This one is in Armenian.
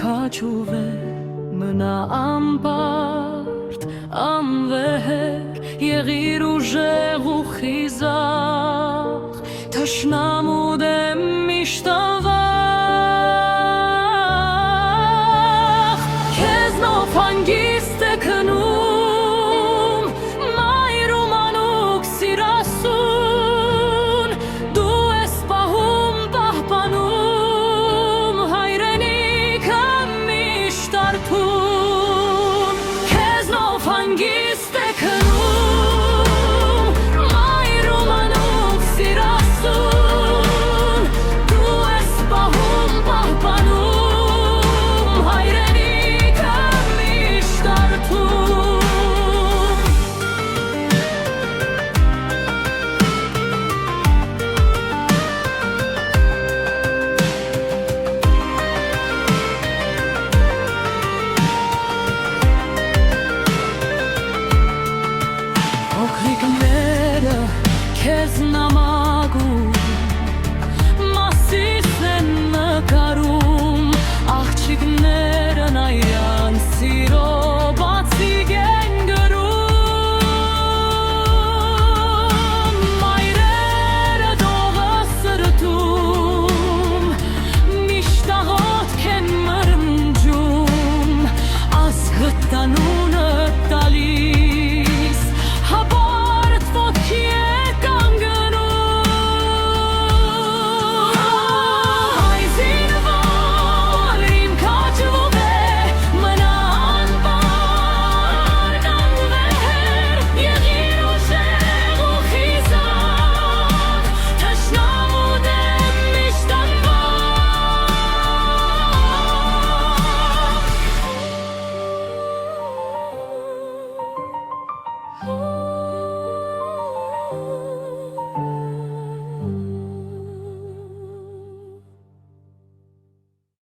քաչուվե մնա ամբարդ անվեհեր եղիր ուժեղ ու խիզախ թշնամու դեմ միշտ ավաղ քեզնով հանգիստ է քնում մայր ու մանուկ սիրասուն դու ես պահում պահպանում հայրենիքը միշտ արթուն քեզնով հանգիստ է քնում մայր ու մանուկ սիրասուն դու ես պահում պահպանում հայրենիքը միշտ արթուն Փոքրիկները քեզ